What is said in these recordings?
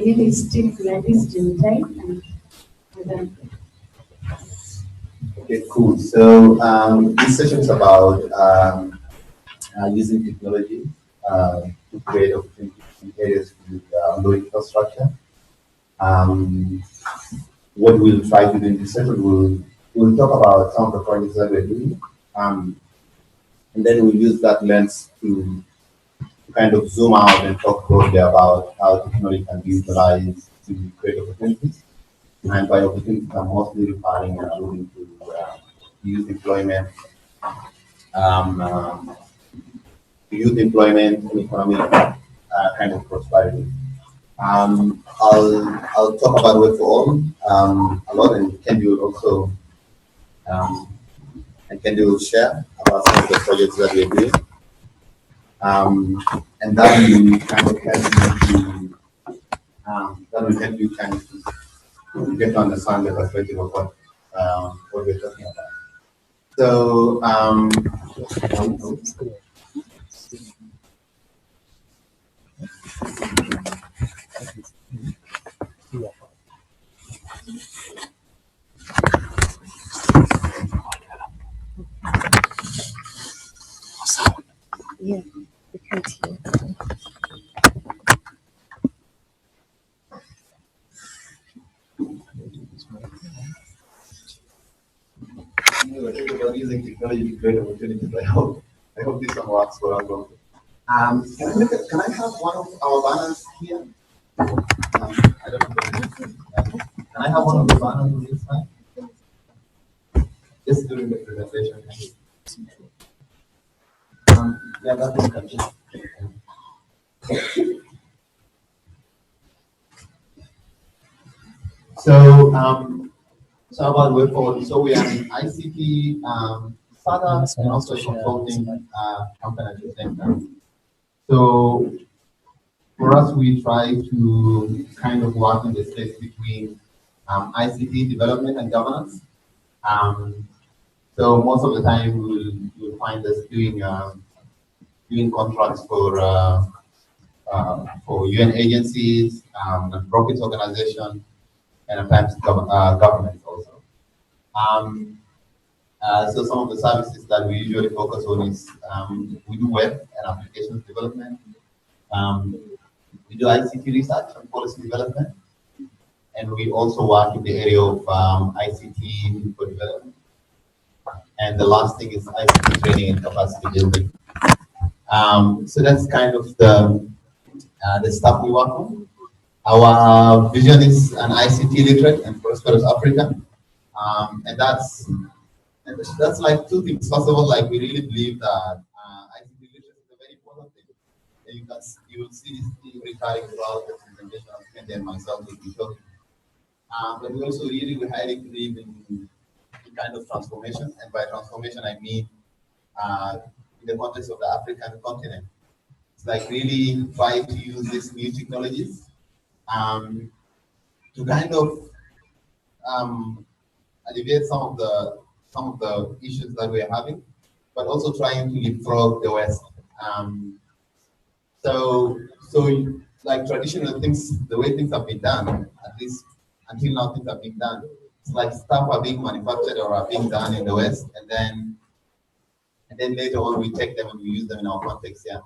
really still clandestine type and then. Okay, cool. So this session is about using technology to create opportunities in areas with low infrastructure. Um, what we'll try to do in this session, we'll talk about some of the projects that we're doing, and then we'll use that lens to kind of zoom out and talk broadly about how technology can be utilized to create opportunities. And by opportunities, I'm mostly referring and alluding to youth employment, um, um, and economic kind of prosperity. I'll talk about Web for All a lot, and Kendi will also Kendi will share about some of the projects that we're doing, and that will kind of help you kind of to get to understand the perspective of what we're talking about. So yeah, we can't hear. About using technology to create opportunities. I hope this one works for us. Can I have one of our banners here? I don't know. Can I have one of the banners on this side? Just during the presentation. Yeah, that is good. So about Web Forward, so we are an ICT startup and also a consulting company at the same time. So for us, we try to kind of work in the space between ICT development and governance. So most of the time, you'll find us doing contracts for UN agencies, non-profit organizations, and at times governments also. So some of the services that we usually focus on is we do web and applications development. We do ICT research and policy development, and we also work in the area of ICT for development. And the last thing is ICT training and capacity building. So that's kind of the stuff we work on. Our vision is an ICT literate and prosperous Africa, and that's like two things. First of all, like we really believe that ICT literacy is a very important thing. And you will see this thing recurring throughout the presentation of Kendi and myself will be talking. But we also really highly believe in kind of transformation, and by transformation I mean in the context of the African continent. It's like really try to use these new technologies to kind of alleviate some of the issues that we're having, but also trying to leapfrog the West. So like traditional things, the way things have been done, at least until now things have been done. It's like stuff are being manufactured or are being done in the West, and then later on we take them and we use them in our context here.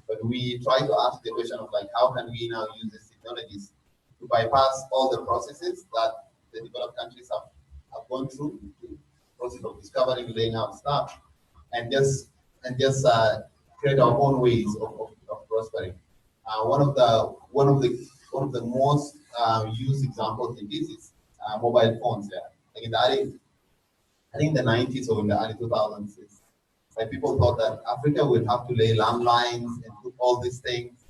But we try to ask the question of like, how can we now use these technologies to bypass all the processes that the developed countries have gone through, the process of discovering, laying out stuff, and just create our own ways of prospering. One of the most used examples in this is mobile phones. Yeah, like in the I think in the 90s or in the early 2000s, like people thought that Africa would have to lay landlines and do all these things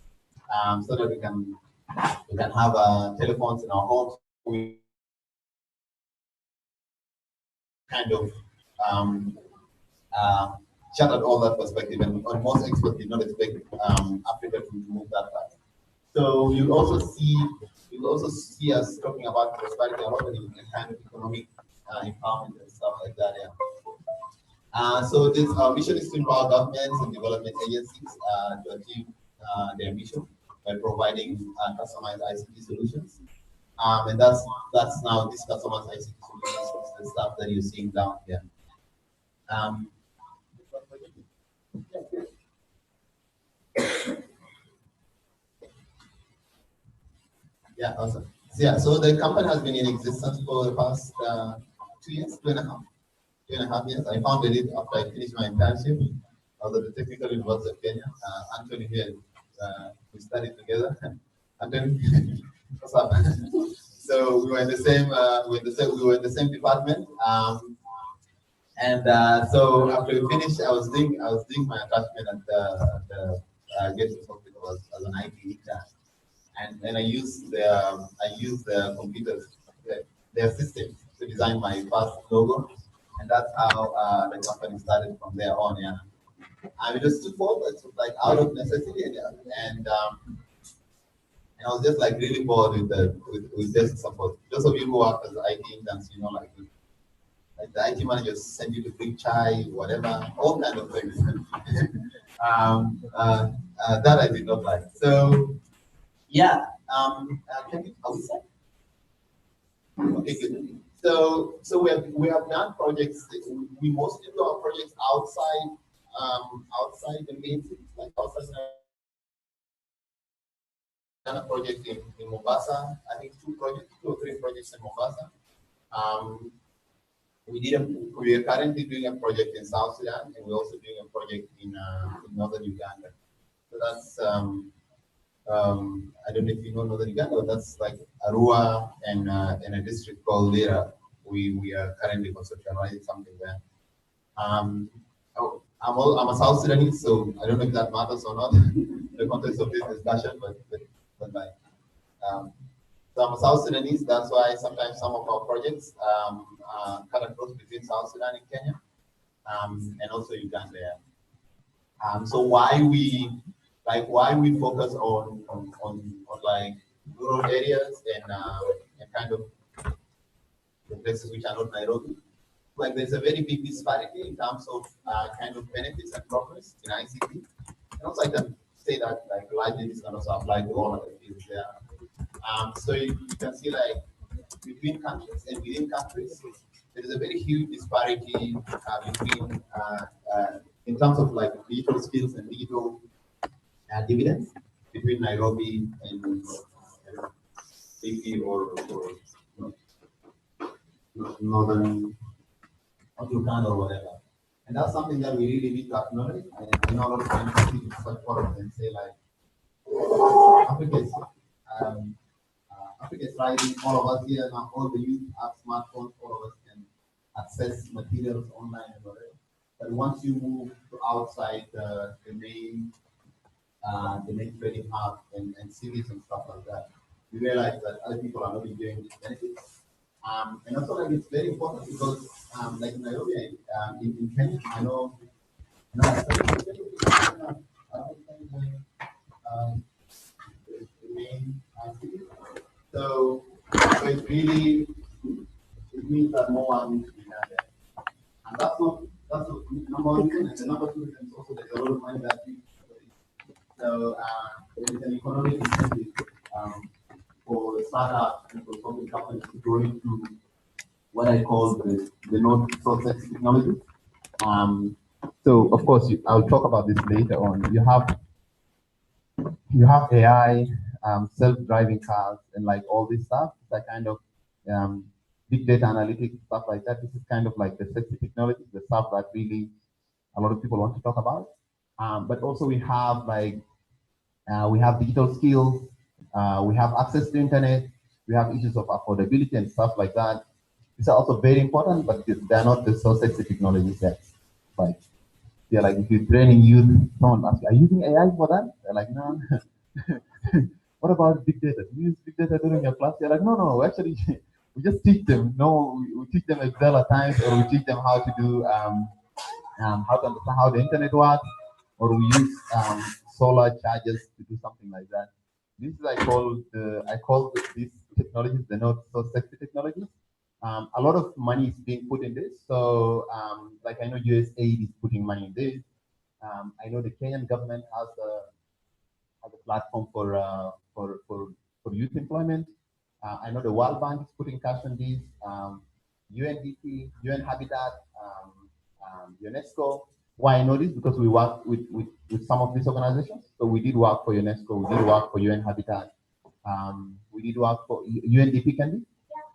so that we can have telephones in our homes. We kind of shattered all that perspective, and most experts did not expect Africa to move that fast. So you'll also see us talking about prosperity a lot in kind of economic empowerment and stuff like that. Yeah. So this our mission is to empower governments and development agencies to achieve their mission. by providing customized ICT solutions. And that's now this customized ICT solutions, the stuff that you're seeing down here. Yeah, awesome. So, yeah, so the company has been in existence for the past 2 years, 2.5 years. I founded it after I finished my internship. I was at the Technical University of Kenya. Anthony here, we studied together. Anthony, what's up? So we were in the same, we were in the same department. So after we finished, I was doing my attachment at the Gates Hospital as an IT intern. And then I used the computers, their systems to design my first logo, and that's how the company started from there on. Yeah, I mean, just took forward, like out of necessity, and I was just like really bored with desk support. Those of you who work as IT interns, you know, like the IT managers send you to bring chai, whatever, all kind of things. That I did not like. So. Yeah. Can you outside? Okay, good. So we have done projects. We mostly do our projects outside the main city, like outside. Done a project in Mombasa. I think 2 or 3 projects in Mombasa. We are currently doing a project in South Sudan, and we're also doing a project in northern Uganda. So that's I don't know if you know northern Uganda, but that's like Arua and a district called Lira. We are currently conceptualizing something there. I'm a South Sudanese, so I don't know if that matters or not in the context of this discussion, but like so I'm a South Sudanese. That's why sometimes some of our projects cut across between South Sudan and Kenya, and also Uganda. So why we focus on like rural areas and kind of the places which are not Nairobi. Like there's a very big disparity in terms of kind of benefits and progress in ICT. And also I can say that like largely this can also apply to all of the fields there. So you can see like between countries and within countries, there is a very huge disparity between in terms of like digital skills and digital dividends between Nairobi and or northern Uganda or whatever. And that's something that we really need to acknowledge. And I know a lot of times people start forums and say like, Africa is rising, all of us here now, all the youth have smartphones, all of us can access materials online and whatever. But once you move to outside the main trading hub and cities and stuff like that, you realize that other people are not enjoying these benefits. And also, like, it's very important because, like in Nairobi, in Kenya, I know the main city. So it's really, it means that more one needs to be done there. And that's the number one reason. And the number 2 reason is also there's a lot of money that we. So there is an economic incentive for startups and for consulting companies to go into what I call the node source technology. So of course, I'll talk about this later on. You have AI, self-driving cars, and like all this stuff. It's like kind of big data analytics, stuff like that. This is kind of like the sexy technology, the stuff that really a lot of people want to talk about. But also we have like we have digital skills, we have access to internet, we have issues of affordability and stuff like that. These are also very important, but they're not the so sexy technologies yet. Like, they're like, if you're training youth, someone asks you, are you using AI for that? They're like, no. What about big data? Do you use big data during your class? They're like, no, actually, we just teach them. No, we teach them Excel at times, or we teach them how to do, how to understand how the internet works, or we use solar chargers to do something like that. This is I call these technologies, they're not so sexy technologies. A lot of money is being put in this. So like I know USAID is putting money in this. I know the Kenyan government has as a platform for youth employment. I know the World Bank is putting cash on this. UNDP, UN Habitat, UNESCO. Why I know this? Because we work with some of these organizations. So we did work for UNESCO, we did work for UN Habitat, we did work for UNDP, Kendi?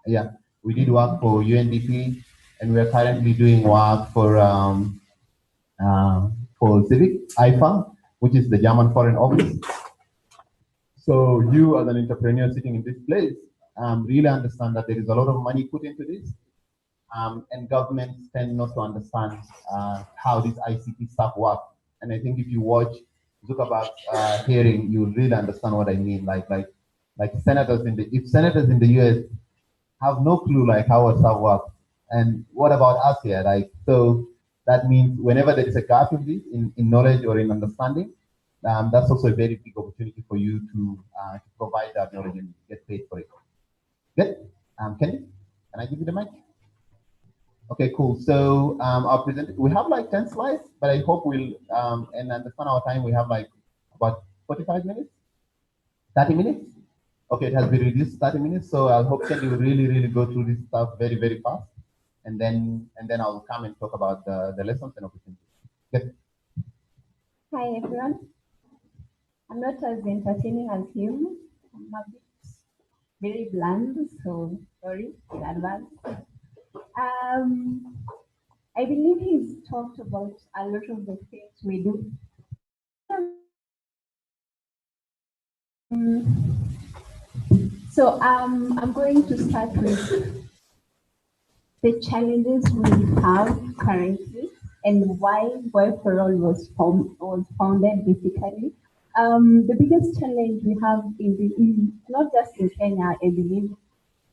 Yeah, we did work for UNDP, and we are currently doing work for Civic IFA, which is the German Foreign Office. So you as an entrepreneur sitting in this place really understand that there is a lot of money put into this, and governments tend not to understand how this ICT stuff works. And I think if you watch Zuckerberg's hearing, you'll really understand what I mean. Like senators if senators in the US have no clue like how our stuff works, and what about us here? Like, so that means whenever there is a gap in this, in knowledge or in understanding, that's also a very big opportunity for you to provide that knowledge and get paid for it. Good. Kenny, can I give you the mic? Okay, cool. So I'll present. We have like 10 slides, but I hope we'll and understand our time. We have like about 45 minutes, 30 minutes. Okay, it has been reduced to 30 minutes. So I hope that you will really go through this stuff very, very fast, and then I'll come and talk about the lessons and opportunities. Good. Hi everyone. I'm not as entertaining as him. I'm a bit very bland, so sorry in advance. I believe he's talked about a lot of the things we do. So I'm going to start with the challenges we have currently and why for All was founded basically. The biggest challenge we have in not just in Kenya, I believe,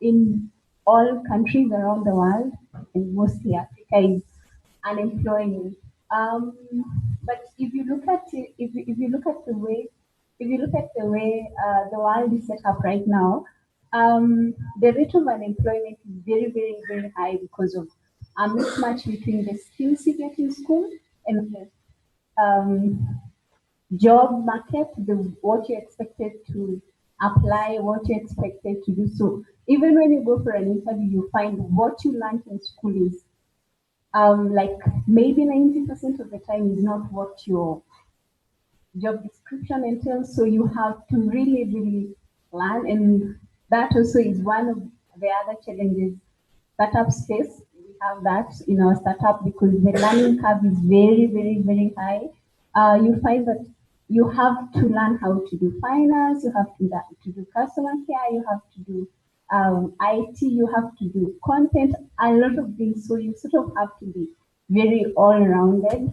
in all countries around the world and mostly Africa is unemployment. But if you look at it, if you look at the way the world is set up right now, the rate of unemployment is very high because of a mismatch between the skills you get in school and the job market, what you're expected to apply, what you're expected to do. So even when you go for an interview, you find what you learned in school is like maybe 90% of the time is not what your job description entails. So you have to really learn, and that also is one of the other challenges startups face. We have that in our startup because the learning curve is very high. You find that you have to learn how to do finance, you have to do customer care, you have to do IT, you have to do content, a lot of things. So you sort of have to be very all-rounded.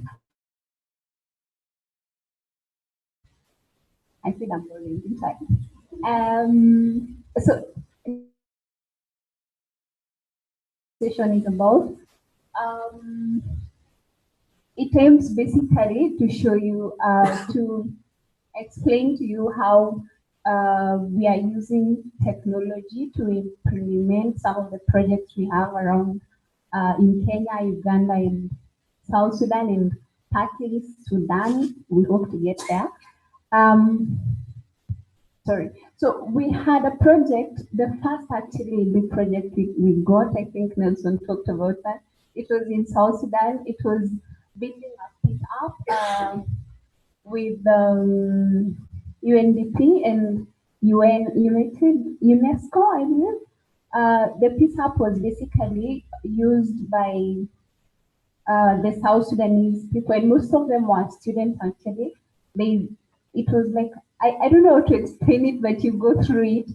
I feel I'm boring inside. So session is about it aims basically to show you to explain to you how we are using technology to implement some of the projects we have around in Kenya, Uganda, and South Sudan, and partly Sudan. We hope to get there. Sorry. So we had a project, the first actually big project we got, I think Nelson talked about that. It was in South Sudan. It was building a piece up with UNDP and UNESCO, I believe. The peace hub was basically used by the South Sudanese people, and most of them were students actually. It was like, I don't know how to explain it, but you go through it,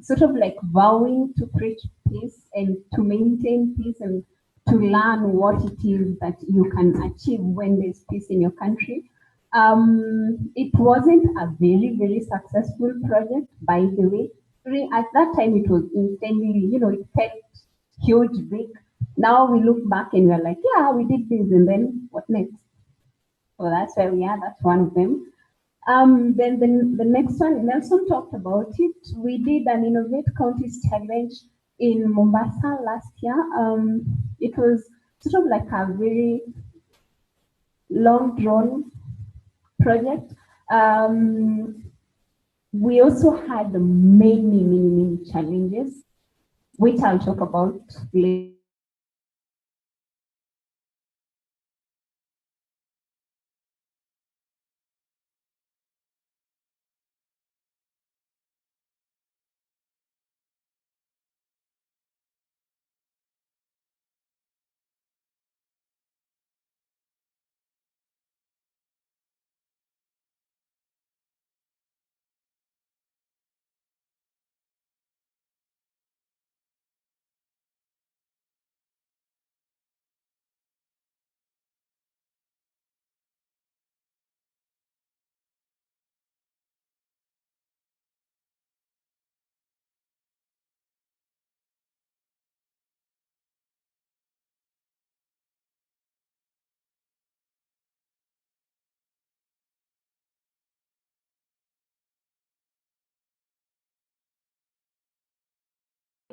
sort of like vowing to preach peace and to maintain peace and to learn what it is that you can achieve when there's peace in your country. It wasn't a very successful project, by the way. At that time, it was insanely, it felt huge, big. Now we look back and we're like, yeah, we did this, and then what next? So that's where we are. That's one of them. Then the next one, Nelson talked about it. We did an Innovate Counties Challenge in Mombasa last year. It was sort of like a very long drawn project. We also had many challenges, which I'll talk about later.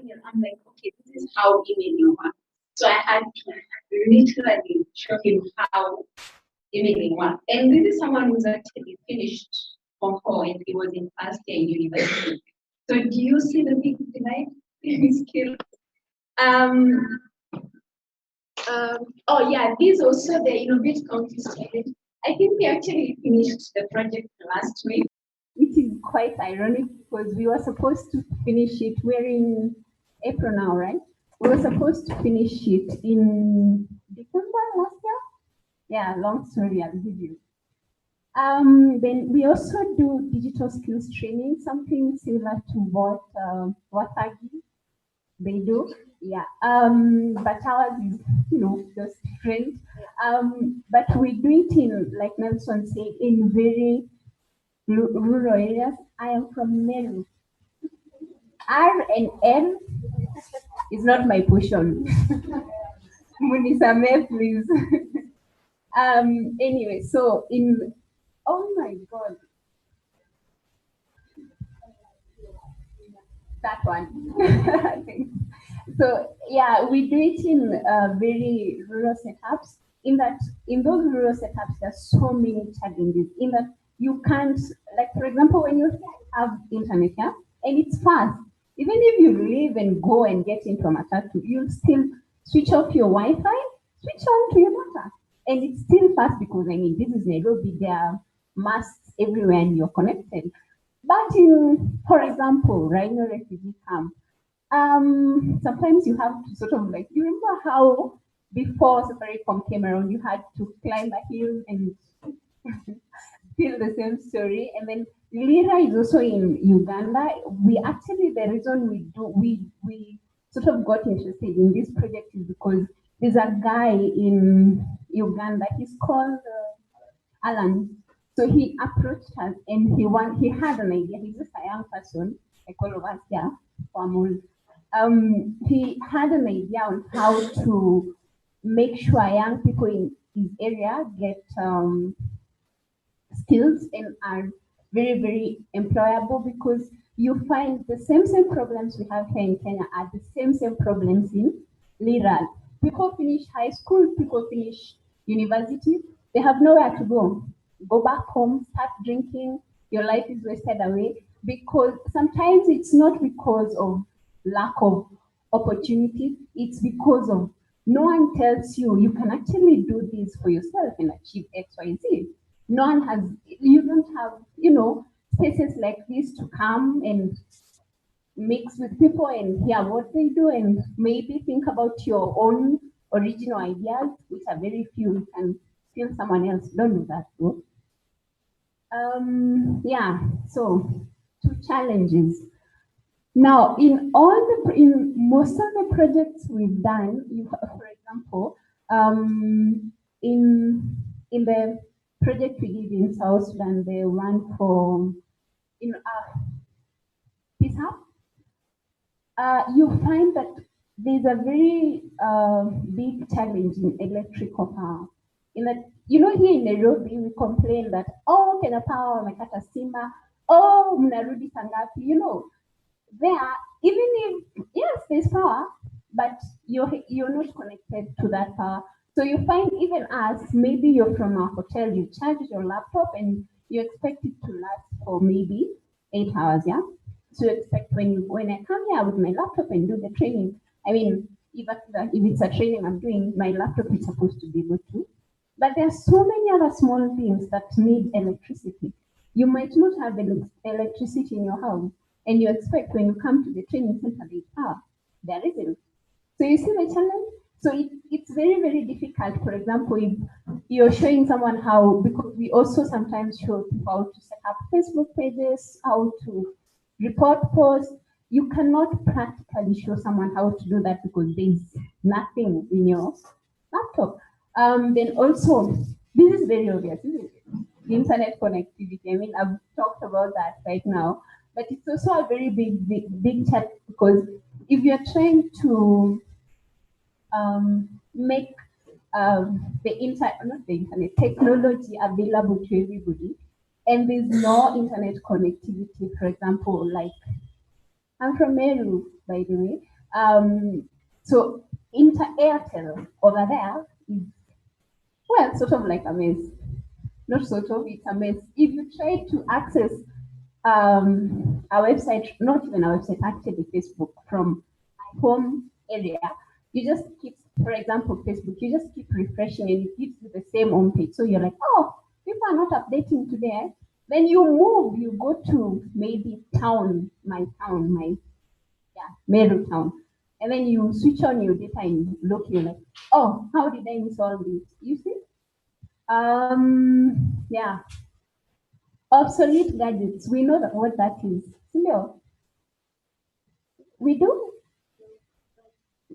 I'm like, okay, this is how emailing works. So I had to literally show him how emailing works. And this is someone who's actually finished Form 4 and he was in first year in university. So do you see the big divide in skills? Oh yeah, this also the Innovate County student. I think we actually finished the project last week. Which is quite ironic because we were supposed to finish it. We're in April now, right? We were supposed to finish it in December last year. Yeah, long story, I'll give you. Then we also do digital skills training, something similar to what they do. Yeah. But ours is, just different. But we do it in, like Nelson said, in very rural areas. I am from Meru. R and N is not my portion. Munisame, please. Anyway, so oh my God, that one. I think. So yeah, we do it in very rural setups. In those rural setups, there's so many challenges. In that you can't, like for example, when you have internet here and it's fast, even if you leave and go and get into a matatu, you'll still switch off your Wi-Fi, switch on to your data, and it's still fast because I mean this is Nairobi. There are masts everywhere and you're connected. But in, for example, Rhino refugee camp, sometimes you have to sort of like, you remember how before Safaricom came around, you had to climb a hill and still the same story. And then Lira is also in Uganda. We actually, the reason we sort of got interested in this project is because there's a guy in Uganda. He's called Alan. So he approached us and he had an idea. He's just a young person, like all of us, yeah, Famul. He had an idea on how to make sure young people in his area get skills and are very employable, because you find the same problems we have here in Kenya are the same problems in Lira. People finish high school, people finish university, they have nowhere to go. Go back home, start drinking, your life is wasted away, because sometimes it's not because of lack of opportunity, it's because of no one tells you you can actually do this for yourself and achieve X, Y, Z. No one has, you don't have, spaces like this to come and mix with people and hear what they do and maybe think about your own original ideas, which are very few. You can steal someone else. Don't do that, though. Yeah, so two challenges. Now, in most of the projects we've done, for example, in the project we did in South Sudan, the one for Peace Hub, you find that there's a very big challenge in electrical power. In that, here in Nairobi, we complain that, oh, Kenya Power, wamekata stima, oh, mnarudi sangapi, there, even if, yes, there's power, but you're not connected to that power. So you find even us, maybe you're from a hotel, you charge your laptop and you expect it to last for maybe 8 hours, yeah? So you expect when I come here with my laptop and do the training, I mean, if it's a training I'm doing, my laptop is supposed to be able to. But there are so many other small things that need electricity. You might not have electricity in your house, and you expect when you come to the training center, there's power. There isn't. So you see the challenge? So it's very, very difficult. For example, if you're showing someone how, because we also sometimes show people how to set up Facebook pages, how to report posts. You cannot practically show someone how to do that because there's nothing in your laptop. Then also, this is very obvious, isn't it? The internet connectivity. I mean, I've talked about that right now, but it's also a very big challenge because if you're trying to make not the internet technology available to everybody, and there's no internet connectivity. For example, like I'm from Meru, by the way. So Airtel over there is well, sort of like a mess. Not sort of, it's a mess. If you try to access our website, not even our website, actually Facebook from home area, you just keep, for example, Facebook, you just keep refreshing and it gives you the same home page. So you're like, oh, people are not updating today. Then you move, you go to maybe my Meru town. And then you switch on your data and look, you're like, oh, how did I miss all this? You see? Yeah. Obsolete gadgets. We know what that is. Leo, we do.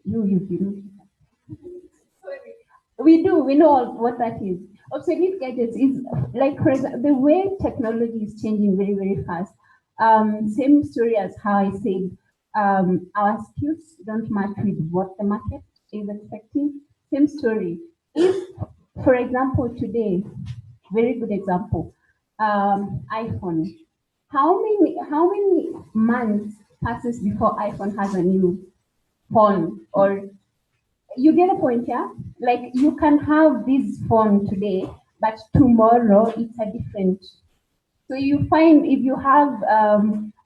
You. We do. We know what that is. Obsolete gadgets is like, for example, the way technology is changing very, very fast. Same story as how I said, our skills don't match with what the market is expecting. Same story. If, for example, today, very good example, iPhone. How many months passes before iPhone has a new phone? Or you get a point, yeah? Like you can have this phone today, but tomorrow it's a different. So you find if you have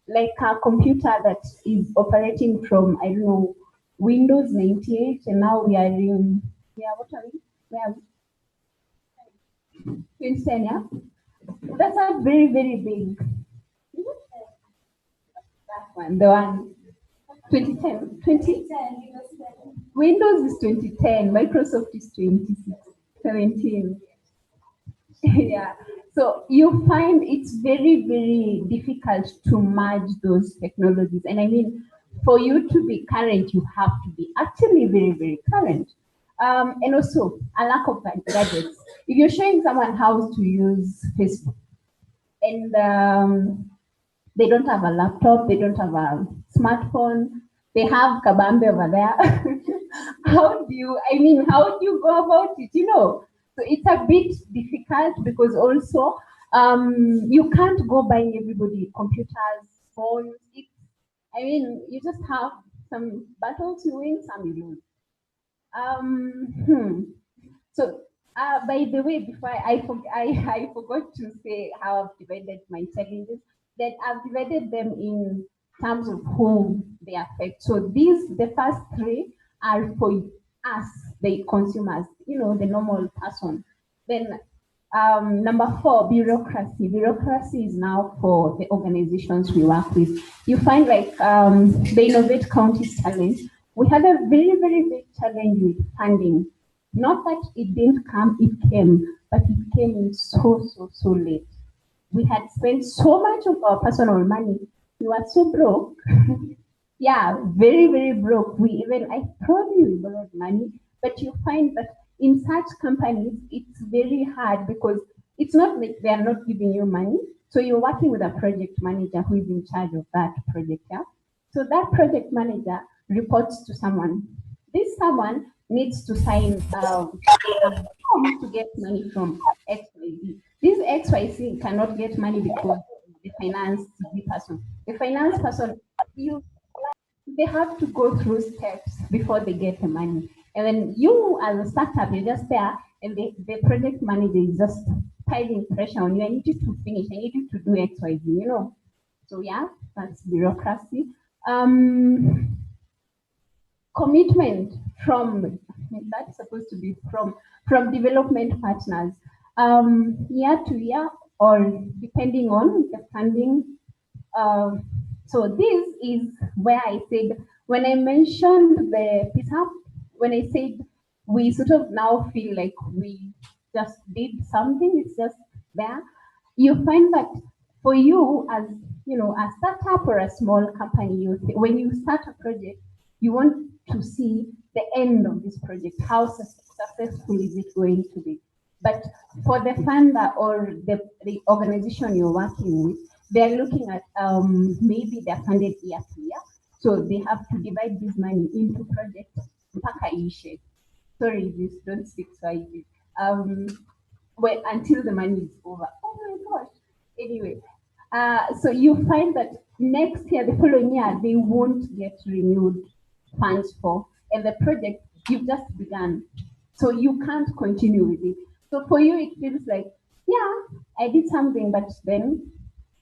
like a computer that is operating from, I don't know, Windows 98, and now we are in, yeah, what are we? We are 2010, yeah? That's a very, very big. That one, the one 2010. Windows is 2010, Microsoft is 2017. Yeah. So you find it's very, very difficult to merge those technologies. And I mean, for you to be current, you have to be actually very, very current. And also a lack of gadgets. If you're showing someone how to use Facebook and they don't have a laptop, they don't have a smartphone, they have kabambe over there. How do you go about it? So it's a bit difficult because also you can't go buying everybody computers, phones. You just have some battles you win, some you lose. So, by the way, before I forgot to say how I've divided my challenges. That I've divided them in terms of who they affect. So the first three are for us, the consumers, the normal person. Then number four, bureaucracy. Bureaucracy is now for the organizations we work with. You find like the Innovate Counties Challenge. We had a very, very big challenge with funding. Not that it didn't come, it came, but it came in so late. We had spent so much of our personal money. We were so broke. Yeah, very, very broke. I probably borrowed money, but you find that in such companies, it's very hard because it's not like they are not giving you money. So you're working with a project manager who is in charge of that project. Yeah. So that project manager reports to someone. This someone needs to sign a form to get money from XYZ. This XYZ cannot get money because the finance person. The finance person, they have to go through steps before they get the money. And then you, as a startup, you're just there, and the project manager is just piling pressure on you. I need you to finish. I need you to do X, Y, Z, you know. So yeah, that's bureaucracy. Commitment from, that's supposed to be from development partners, year to year, or depending on the funding. So this is where I said, when I mentioned the PISA, when I said we sort of now feel like we just did something, it's just there. You find that for you, as you know, a startup or a small company, when you start a project, you want to see the end of this project. How successful is it going to be? But for the funder or the organization you're working with, they're looking at maybe they're funded year to year. So they have to divide this money into projects. Mpaka ishe. Sorry, this don't speak Swahili. Well, until the money is over. Oh my gosh. Anyway, so you find that next year, the following year, they won't get renewed funds for, and the project you've just begun. So you can't continue with it. So for you, it feels like, yeah, I did something, but then,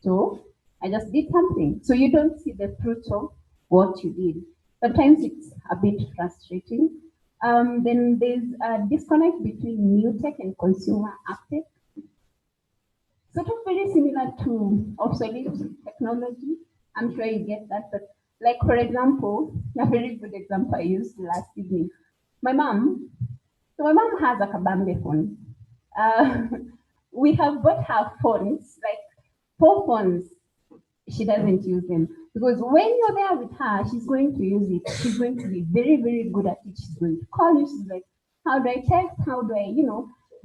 so I just did something. So you don't see the fruits of what you did. Sometimes it's a bit frustrating. Then there's a disconnect between new tech and consumer uptake. Sort of very similar to obsolete technology. I'm sure you get that, but like for example, a very good example I used last evening. My mom, so my mom has a Kabambe phone. We have bought her phones, like 4 phones. She doesn't use them because when you're there with her, she's going to use it. She's going to be very, very good at it. She's going to call you. She's like, how do I text? How do I,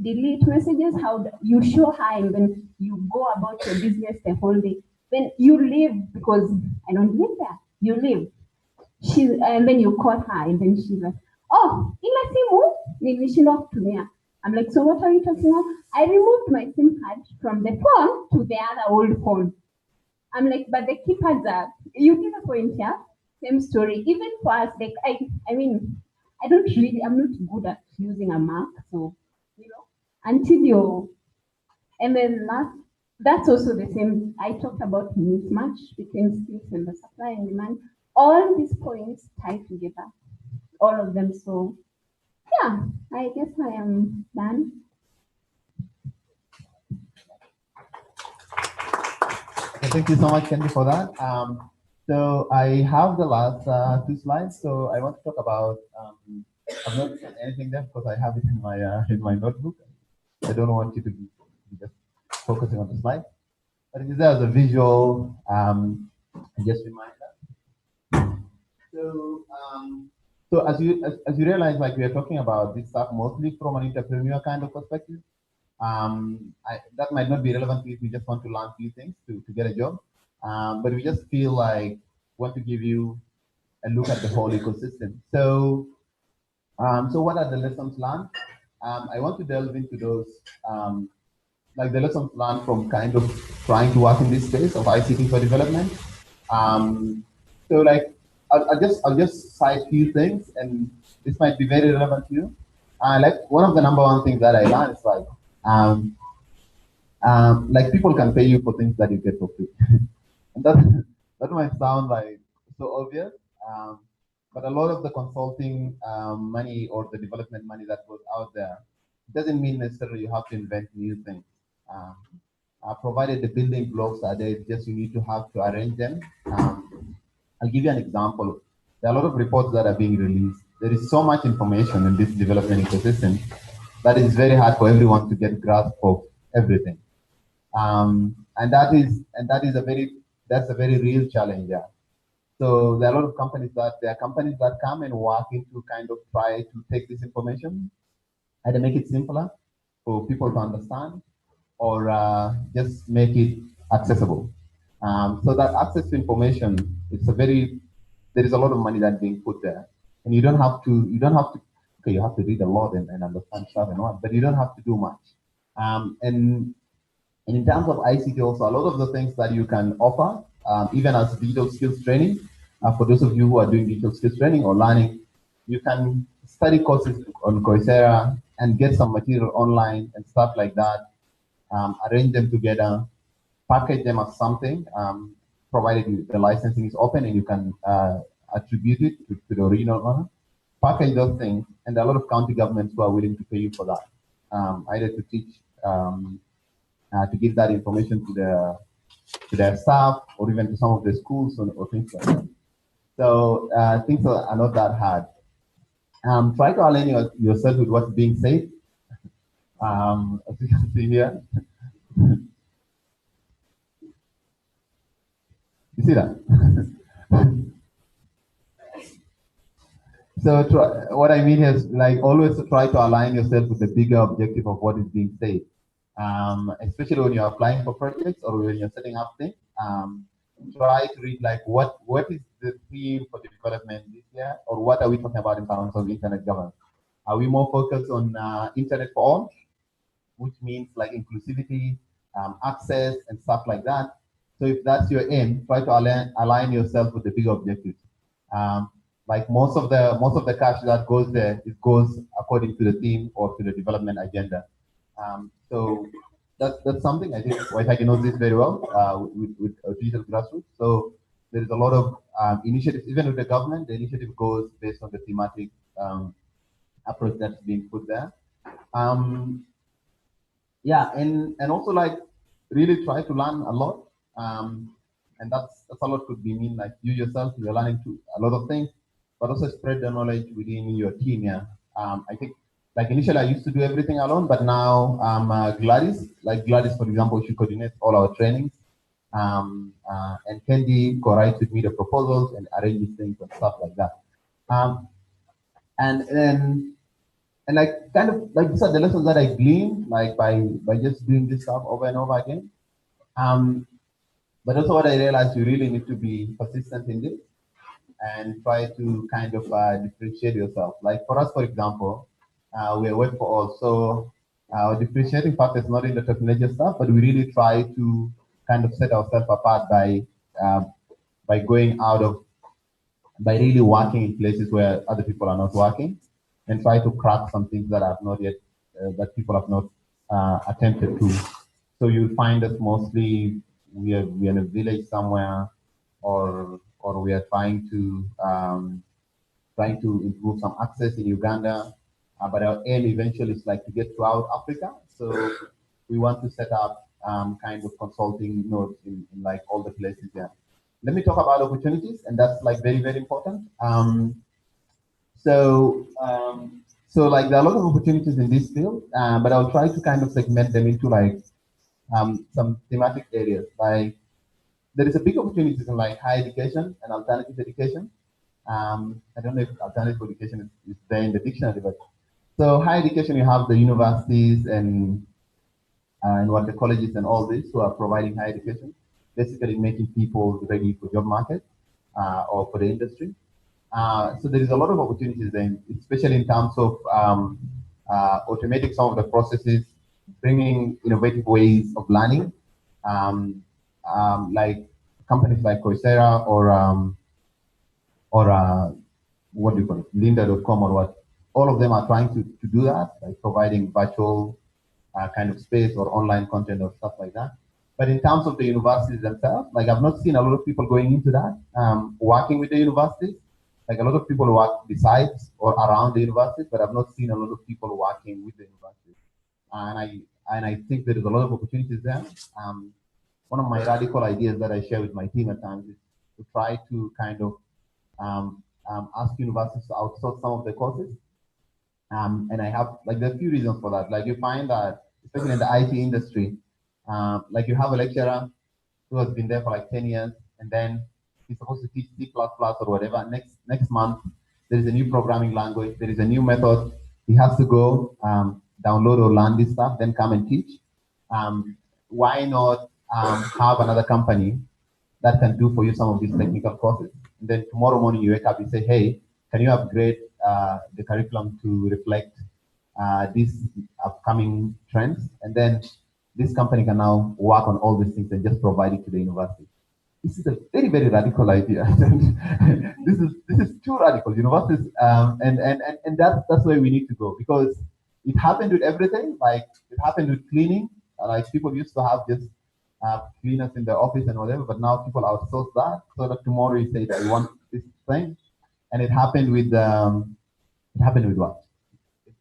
delete messages? How do you show her, and then you go about your business the whole day. Then you leave because I don't live there. You leave. And then you call her, and then she's like, oh, ila simu nilishindwa kutumia. I'm like, so what are you talking about? I removed my SIM card from the phone to the other old phone. I'm like, but the keypads are, you get a point here, same story. Even for us, like, I mean, I'm not good at using a Mac, so, until you, and then that's also the same. I talked about mismatch between skills and the supply and demand. All these points tie together, all of them. So, yeah, I guess I am done. Thank you so much, Kendi, for that. So I have the last 2 slides. So I want to talk about. I've not said anything there because I have it in my notebook. I don't want you to be just focusing on the slide, but it is there as a visual. Just reminder. So as you realize, like we are talking about this stuff mostly from an entrepreneur kind of perspective. That might not be relevant if you just want to learn a few things to get a job, but we just feel like want to give you a look at the whole ecosystem. So, so what are the lessons learned? I want to delve into those, like the lessons learned from kind of trying to work in this space of ICT for development. So like I'll just cite a few things, and this might be very relevant to you. Like one of the number one things that I learned is like people can pay you for things that you get for free. And that might sound like so obvious, but a lot of the consulting money or the development money that goes out there doesn't mean necessarily you have to invent new things. Provided the building blocks are there, just you need to have to arrange them. I'll give you an example. There are a lot of reports that are being released. There is so much information in this development ecosystem that it's very hard for everyone to get grasp of everything. And that is a very real challenge. Yeah. So there are a lot of companies that come and work into kind of try to take this information and to make it simpler for people to understand, or just make it accessible. So that access to information, there is a lot of money that's being put there, and you don't have to, okay, you have to read a lot and understand stuff and what, but you don't have to do much. And in terms of ICT also, a lot of the things that you can offer, even as digital skills training, for those of you who are doing digital skills training or learning, you can study courses on Coursera and get some material online and stuff like that. arrange them together, package them as something, provided the licensing is open and you can attribute it to the original owner. Package those things, and there are a lot of county governments who are willing to pay you for that, either to teach, to give that information to their staff, or even to some of the schools or things like that. So things are not that hard. Try to align yourself with what's being said. As you can see here. You see that? So what I mean is, like, always try to align yourself with the bigger objective of what is being said. Especially when you're applying for projects or when you're setting up things. Try to read like what is the theme for development this year, or what are we talking about in terms of internet governance? Are we more focused on internet for all, which means like inclusivity, access, and stuff like that? So if that's your aim, try to align yourself with the bigger objectives. Like most of the cash that goes there, it goes according to the theme or to the development agenda. So that's something I think Waitaki knows this very well with digital grassroots. So there is a lot of initiatives, even with the government. The initiative goes based on the thematic approach that's being put there. Yeah, and also like really try to learn a lot. And that's a lot could be mean like you yourself, you're learning a lot of things, but also spread the knowledge within your team. Yeah, I think like initially I used to do everything alone, but now Gladys, for example, she coordinates all our trainings. And Kendi co-writes with me the proposals and arranges things and stuff like that. And like kind of like these are the lessons that I gleaned like by just doing this stuff over and over again. But also what I realized, you really need to be persistent in this and try to kind of differentiate yourself. Like for us, for example, we're web for all. So our differentiating factor is not in the technology stuff, but we really try to kind of set ourselves apart by going by really working in places where other people are not working, and try to crack some things that have not yet, that people have not attempted to. So you'll find us mostly, we're in a village somewhere, or we are trying to improve some access in Uganda, but our aim eventually is like to get throughout Africa. So we want to set up kind of consulting nodes in like all the places there. Let me talk about opportunities, and that's like very, very important. So like there are a lot of opportunities in this field, but I'll try to kind of segment them into like some thematic areas. Like there is a big opportunities in like higher education and alternative education. I don't know if alternative education is there in the dictionary, but so higher education, you have the universities and what the colleges and all this who are providing higher education, basically making people ready for job market or for the industry. So there is a lot of opportunities there, especially in terms of automating some of the processes, bringing innovative ways of learning, like companies like Coursera or what do you call it, Lynda.com or what. All of them are trying to do that, like providing virtual kind of space or online content or stuff like that. But in terms of the universities themselves, like I've not seen a lot of people going into that, working with the universities. Like a lot of people work besides or around the universities, but I've not seen a lot of people working with the universities. And I think there is a lot of opportunities there. One of my radical ideas that I share with my team at times is to try to kind of ask universities to outsource some of the courses. And I have like there are a few reasons for that. Like you find that, especially in the IT industry, like you have a lecturer who has been there for like 10 years, and then he's supposed to teach C++ or whatever. Next month, there is a new programming language, there is a new method. He has to go download or learn this stuff, then come and teach. Why not have another company that can do for you some of these technical courses? And then tomorrow morning you wake up and say, hey, can you upgrade the curriculum to reflect these upcoming trends? And then this company can now work on all these things and just provide it to the university. This is a very, very radical idea. this is too radical. Universities, and that's where we need to go, because it happened with everything. Like it happened with cleaning. Like people used to have just cleaners in the office and whatever, but now people outsource that so that tomorrow you say that you want this thing, and it happened with what?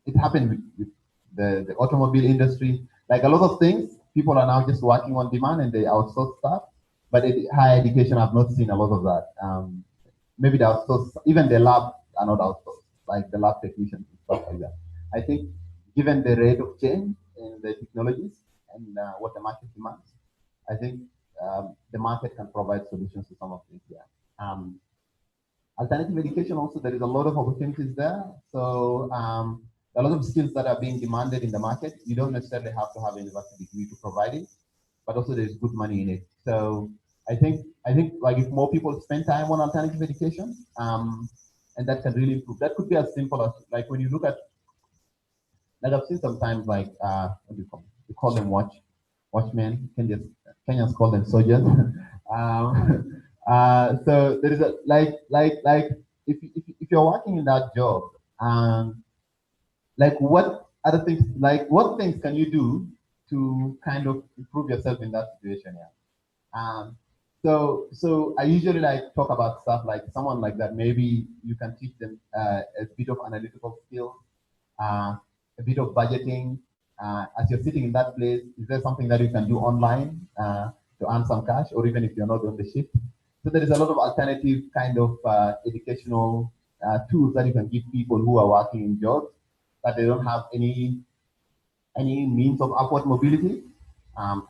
It happened with the automobile industry. Like a lot of things, people are now just working on demand and they outsource stuff. But higher education, I've not seen a lot of that. Maybe they outsource, even the lab are not outsourced, like the lab technicians and stuff like that. I think given the rate of change in the technologies and what the market demands, I think the market can provide solutions to some of these. Yeah. Alternative education also, there is a lot of opportunities there. So a lot of skills that are being demanded in the market, you don't necessarily have to have a university degree to provide it, but also there's good money in it. So I think like if more people spend time on alternative education, and that can really improve. That could be as simple as like when you look at, like I've seen sometimes like what do you call them? We call them watchmen. Kenyans call them soldiers. So there is a like if you're working in that job, like what other things, like what things can you do to kind of improve yourself in that situation? Yeah. So I usually like talk about stuff like someone like that. Maybe you can teach them a bit of analytical skills, a bit of budgeting. As you're sitting in that place, is there something that you can do online to earn some cash, or even if you're not on the shift? So there is a lot of alternative kind of educational tools that you can give people who are working in jobs that they don't have any means of upward mobility. Um,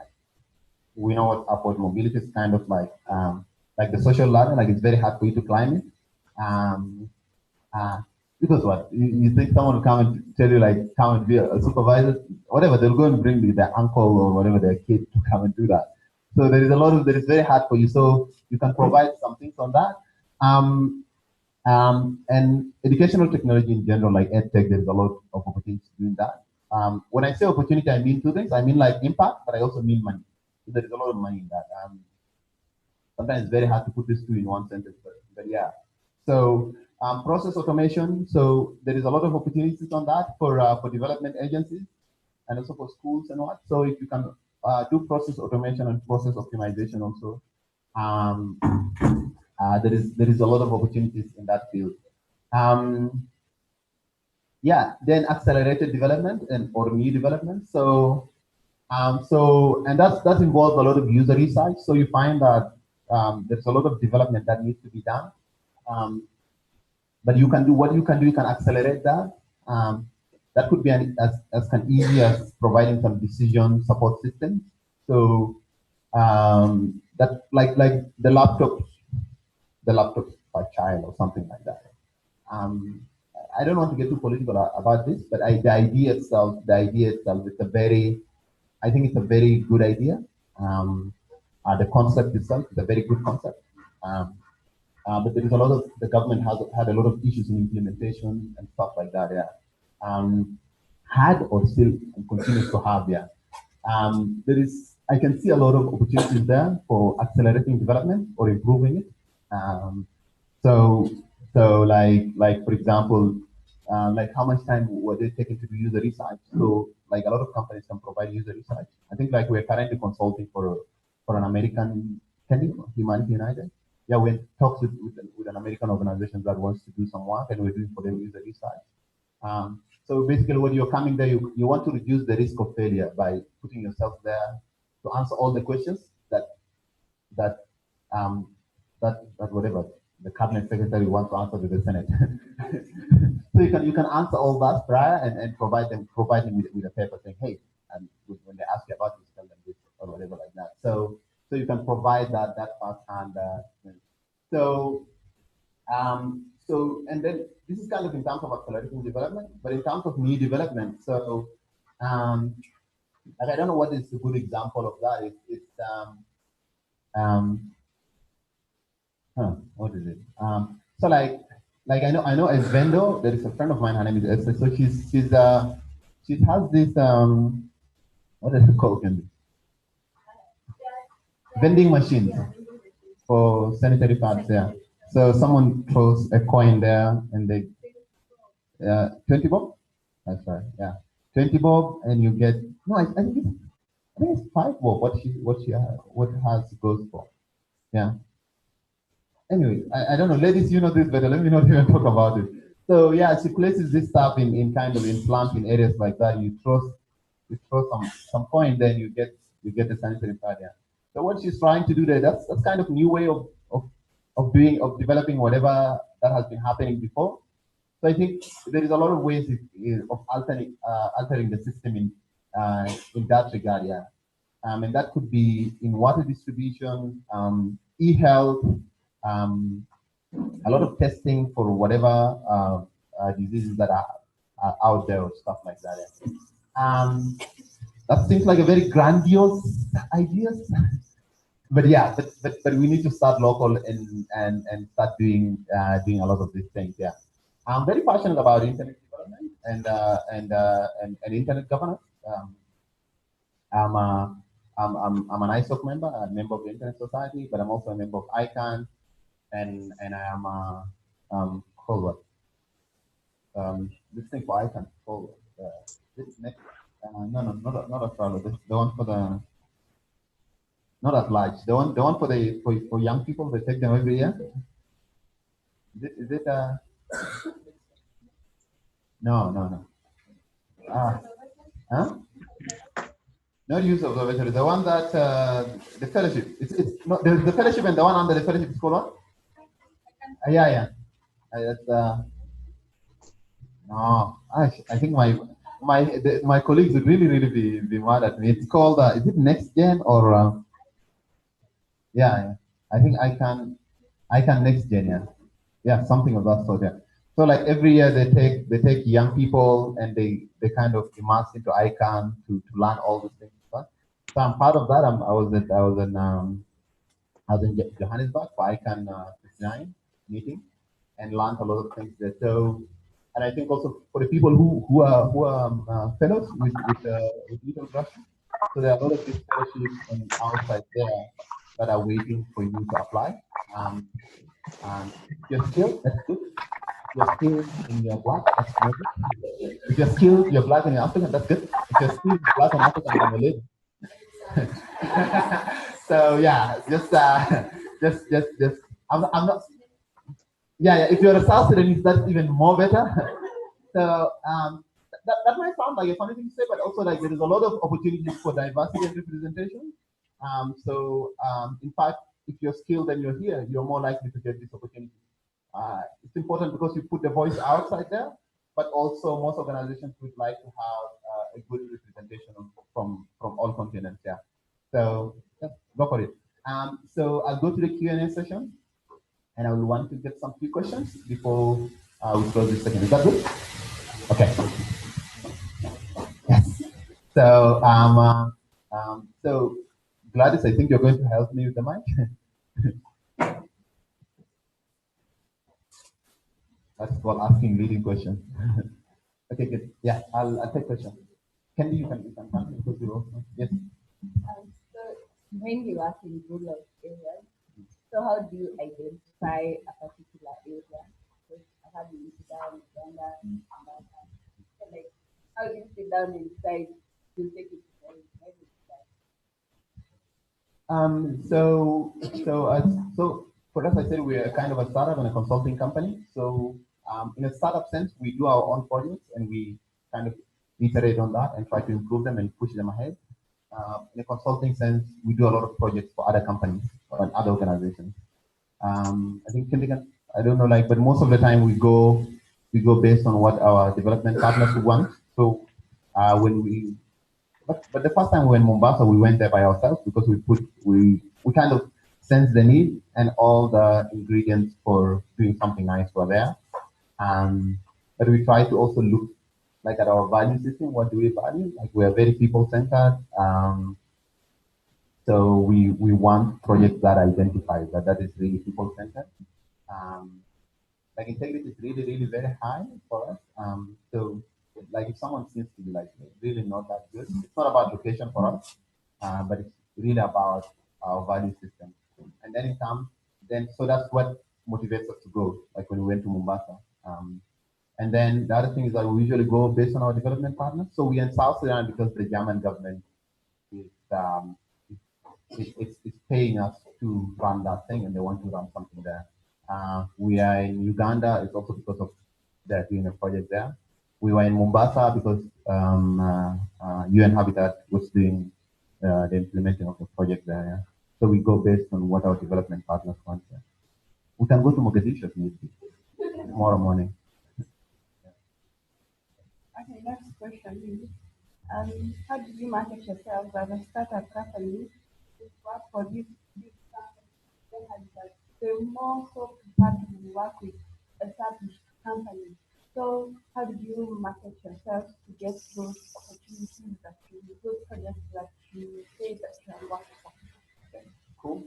we know what upward mobility is kind of like the social ladder, like it's very hard for you to climb it. Um, because what you think someone will come and tell you like come and be a supervisor, whatever, they'll go and bring their uncle or whatever their kid to come and do that. So there is a lot of that is very hard for you. So you can provide some things on that. And educational technology in general, like EdTech, there's a lot of opportunities doing that. When I say opportunity, I mean two things. I mean like impact, but I also mean money. So there is a lot of money in that. Sometimes it's very hard to put these two in one sentence, but yeah. So process automation. So there is a lot of opportunities on that for development agencies and also for schools and what. So if you can do process automation and process optimization also, there is a lot of opportunities in that field. Yeah, then accelerated development and or new development. So and that involves a lot of user research. So you find that there's a lot of development that needs to be done. But you can do what you can do. You can accelerate that. That could be as easy as providing some decision support systems. So that like the laptops per child or something like that. I don't want to get too political about this, but the idea itself, it's a very, I think it's a very good idea. The concept itself is a very good concept. But there is a lot of, the government has had a lot of issues in implementation and stuff like that, yeah. Had or still continues to have, yeah. I can see a lot of opportunities there for accelerating development or improving it. So, like for example, like how much time were they taking to do user research? So, like a lot of companies can provide user research. I think like we're currently consulting for an American Kendi, Humanity United. Yeah, we talked with an American organization that wants to do some work, and we're doing for them user research. So basically, when you're coming there, you want to reduce the risk of failure by putting yourself there to answer all the questions that whatever the cabinet secretary wants to answer to the Senate. So you can answer all that prior and provide him with a paper saying, hey, and when they ask you about this, tell them this or whatever like that. So you can provide that part and and then this is kind of in terms of accelerating development, but in terms of new development. So like I don't know what is a good example of that. What is it? So like I know a vendor. There is a friend of mine. Her name is Esther. So she has this what is it called? Vending machines for sanitary pads. Yeah. So someone throws a coin there, and they 20 bob. That's right. Yeah, 20 bob, and you get no. I think I think it's 5 work, what has goes for. Yeah. Anyway, I don't know, ladies, you know this better. Let me not even talk about it. So yeah, she places this stuff in kind of in plants in areas like that. You throw some coin, then you get the sanitary pad. Yeah. So what she's trying to do there, that's kind of new way of developing whatever that has been happening before. So I think there is a lot of ways of altering the system in that regard. Yeah. And that could be in water distribution, e-health, um, a lot of testing for whatever diseases that are out there or stuff like that. Yeah. That seems like a very grandiose idea, but yeah, but we need to start local and start doing a lot of these things. Yeah, I'm very passionate about internet development and internet governance. I'm a I'm an ISOC member, a member of the Internet Society, but I'm also a member of ICANN, and I am called what? This thing for ICANN called this next. No, not Australia. The one for the not at large. The one for young people. They take them every year. Is it no. Huh? Not use observatory. The one that the fellowship. It's not the fellowship and the one under the fellowship is called what? Yeah. That's no. I think my colleagues would really be mad at me. It's called is it next gen or yeah. I think I can next gen, yeah, something of that sort, yeah. So like every year they take young people and they kind of immerse into ICANN to learn all these things. So I'm part of that. I was in Johannesburg for ICANN 59 meeting and learned a lot of things there. So, and I think also for the people who are fellows with Little Russia, so there are a lot of these fellowships and outside there that are waiting for you to apply. Um, if you're skilled, that's good. If you're skilled and you're black, that's not good. If you're skilled, you're black and you're African, that's good. If you're skilled, black and African, then you're living. So yeah, just I'm not yeah, if you're a South Sudanese, that's even more better. So that might sound like a funny thing to say, but also like there is a lot of opportunities for diversity and representation. In fact, if you're skilled and you're here, you're more likely to get this opportunity. It's important because you put the voice outside there, but also most organizations would like to have a good representation from all continents. Yeah. So yeah, go for it. So I'll go to the Q&A session, and I will want to get some few questions before we close this session. Is that good? Okay. Yes. So Gladys, I think you're going to help me with the mic. That's called asking leading questions. Okay, good. Yeah, I'll take questions. Kendi, you can come because you also yes. So when you work in rural areas, so how do you identify a particular area? Because I have been down, Uganda, and so like how do you sit down and decide to take it to So for us, I said we are kind of a startup and a consulting company. So in a startup sense, we do our own projects and we kind of iterate on that and try to improve them and push them ahead. In a consulting sense, we do a lot of projects for other companies and other organizations. I think I don't know, like, but most of the time we go based on what our development partners want. So but the first time we were in Mombasa, we went there by ourselves because we kind of sensed the need and all the ingredients for doing something nice were there. But we try to also look like at our value system. What do we value? Like we are very people centered. So we want projects that identify that is really people centered. Like integrity is really very high for us. So like if someone seems to be like really not that good, it's not about location for us, but it's really about our value system. And then it comes, so that's what motivates us to go. Like when we went to Mombasa. And then the other thing is that we usually go based on our development partners. So we are in South Sudan because the German government it's paying us to run that thing, and they want to run something there. We are in Uganda. It's also because of they're doing a project there. We were in Mombasa because UN Habitat was doing the implementing of the project there. Yeah? So we go based on what our development partners want. Yeah? We can go to Mogadishu if need be tomorrow morning. Okay, next question is, how do you market yourself as a startup company? You work for this big company, then has that the more so prefer to work with established companies. So how do you market yourself to get those opportunities that you, those projects that you say that you are working for? Cool.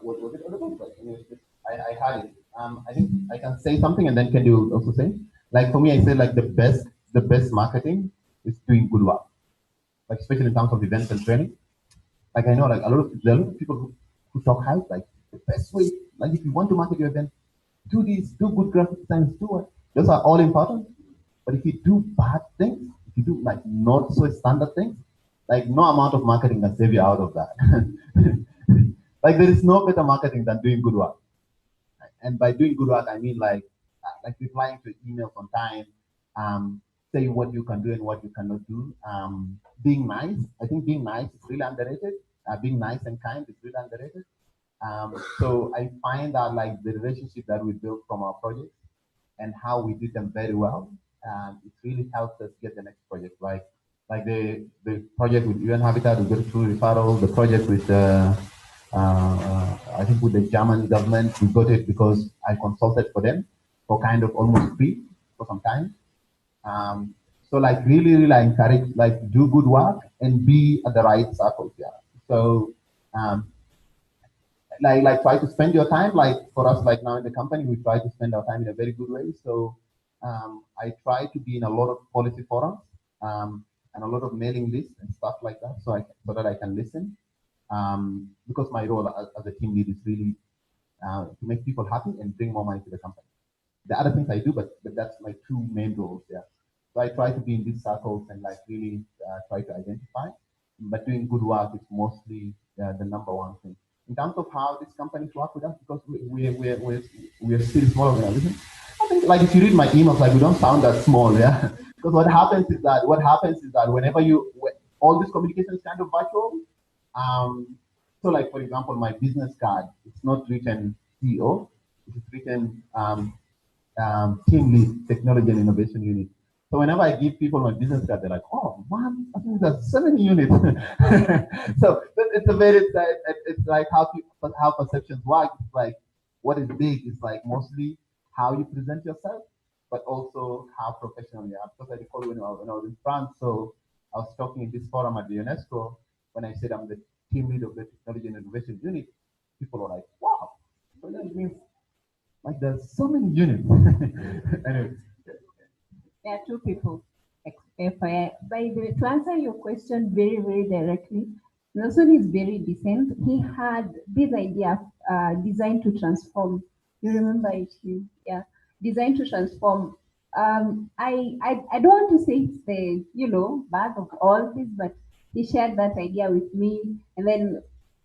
What was it audible? But anyways, I had it. I think I can say something, and then can you also say? Like for me, I say like the best marketing is doing good work. Like especially in terms of events and training. Like I know like there are a lot of people who talk hype, like the best way, like if you want to market your event, do this, do good graphic designs, do it. Those are all important. But if you do bad things, if you do like not so standard things, like no amount of marketing can save you out of that. Like there is no better marketing than doing good work. And by doing good work, I mean like replying to emails on time, saying what you can do and what you cannot do, being nice. I think being nice is really underrated. Being nice and kind is really underrated. So I find that like the relationship that we built from our projects and how we did them very well, it really helped us get the next project. Like the project with UN Habitat, we got through referral. The project with I think with the German government, we got it because I consulted for them for kind of almost free for some time. So like really I encourage like do good work and be at the right circles. Yeah. So um, like try to spend your time like for us like now in the company we try to spend our time in a very good way. So I try to be in a lot of policy forums and a lot of mailing lists and stuff like that so that I can listen because my role as a team lead is really to make people happy and bring more money to the company. The other things I do, but that's my two main roles. Yeah. So I try to be in these circles and like really try to identify. But doing good work is mostly the number one thing. In terms of how these companies work with us, because we're still small organization. I think like if you read my emails, like we don't sound that small, yeah. Because what happens is that whenever all this communication is kind of virtual. So like for example, my business card, it's not written CEO, it's written team lead, technology and innovation unit. So whenever I give people my business card, they're like, "Oh man, I think that's 7 units." So it's a very it's like how perceptions work. It's like what is big is like mostly how you present yourself, but also how professional you are. Because I recall when I was in France, so I was talking in this forum at the UNESCO when I said I'm the team lead of the technology and innovation unit. People were like, "Wow!" So that means like there's so many units. Anyway. There are two people. By the way, to answer your question very, very directly, Nelson is very decent. He had this idea, designed to transform. You remember it? Yeah, designed to transform. I don't want to say it's the bag of all this, but he shared that idea with me, and then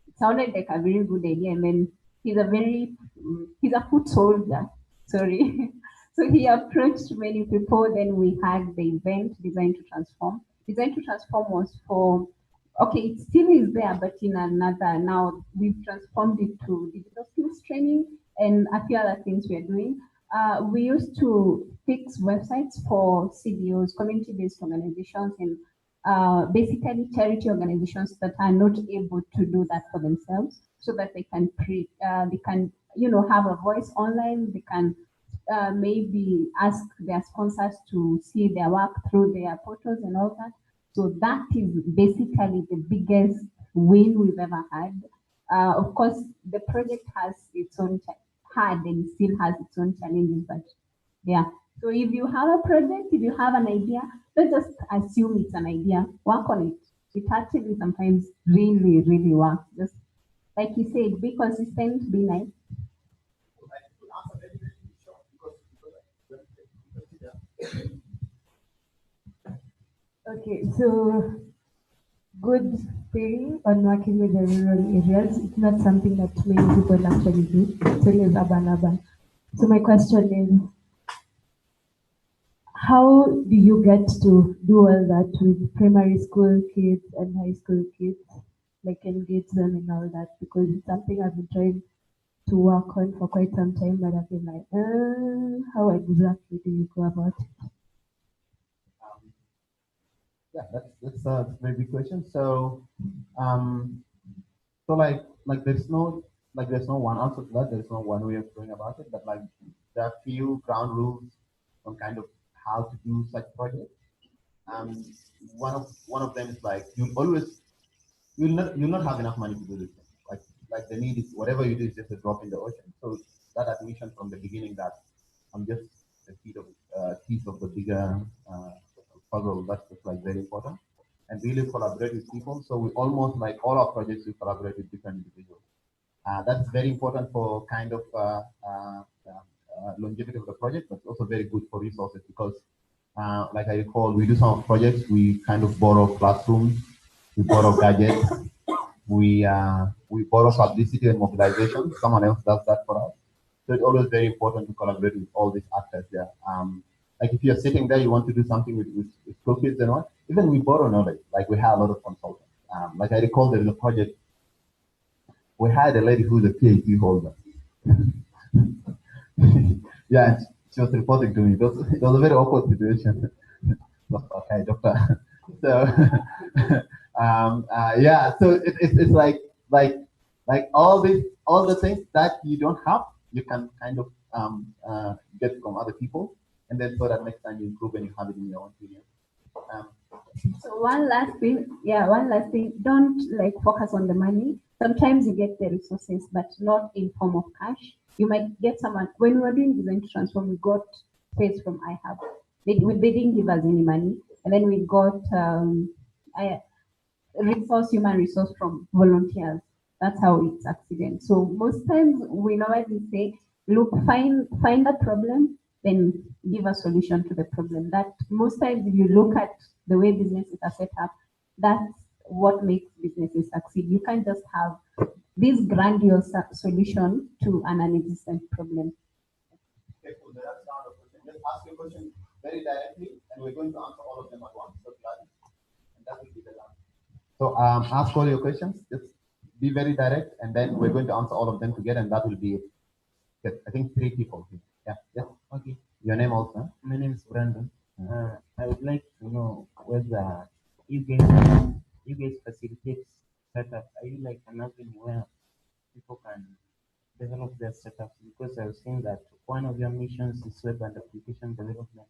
it sounded like a very good idea. And then he's a foot soldier. Sorry. So he approached many people. Then we had the event Design to Transform. Design to Transform was for, okay, it still is there, but in another, now we've transformed it to digital skills training and a few other things we're doing. We used to fix websites for CBOs, community-based organizations, and basically charity organizations that are not able to do that for themselves, so that they can have a voice online. They can maybe ask their sponsors to see their work through their portals and all that. So that is basically the biggest win we've ever had. Of course, the project has its own had and still has its own challenges, but yeah. So if you have a project, if you have an idea, don't just assume it's an idea. Work on it. It actually sometimes really, really works. Just like you said, be consistent, be nice. Okay, so good thing on working with the rural areas. It's not something that many people actually do. It's always urban. So my question is, how do you get to do all that with primary school kids and high school kids, like engage them and all that? Because it's something I've been trying to work on for quite some time, but I've been like, how exactly do you go about it? Yeah, that's a very big question. Um, so there's no one answer to that. There's no one way of going about it. But like there are few ground rules on kind of how to do such projects. Um, one of them is like you'll not have enough money to do this thing. Like the need is whatever you do is just a drop in the ocean. So that admission from the beginning that I'm just a piece of the bigger puzzle. That's just like very important. And really collaborate with people. So we almost like all our projects we collaborate with different individuals. That's very important for kind of longevity of the project, but also very good for resources because, like I recall, we do some projects. We kind of borrow classrooms, we borrow gadgets, we borrow publicity and mobilization. Someone else does that for us. So it's always very important to collaborate with all these actors there. Like if you're sitting there, you want to do something with school kids and what, even we borrow knowledge. Like we have a lot of consultants. Like I recall there is a project, we had a lady who's a PhD holder. Yeah, she was reporting to me. It was a very awkward situation. Okay, doctor. So, yeah, so it's like all the things that you don't have, you can kind of get from other people, and then so that next time you improve and you have it in your own video. Um, So one last thing, don't like focus on the money. Sometimes you get the resources, but not in form of cash. You might get someone. When we were doing design to transform, we got space from iHub. They didn't give us any money, and then we got human resource from volunteers. That's how it succeeded. So most times we normally say, look, find a problem, then give a solution to the problem. That most times if you look at the way businesses are set up, that's what makes businesses succeed. You can't just have this grandiose solution to an unexistent problem. Okay, cool. That's not a question. Just ask your question very directly, and we're going to answer all of them at once. So gladly, and that will be the last. So ask all your questions. Just be very direct, and then we're going to answer all of them together, and that will be it. Yes, I think 3 people here. Yeah. Yes. Okay, Your name also? my name is Brandon. I would like to know whether you guys facilitate setup. Are you like an avenue where people can develop their setups? Because I've seen that one of your missions is web and application development,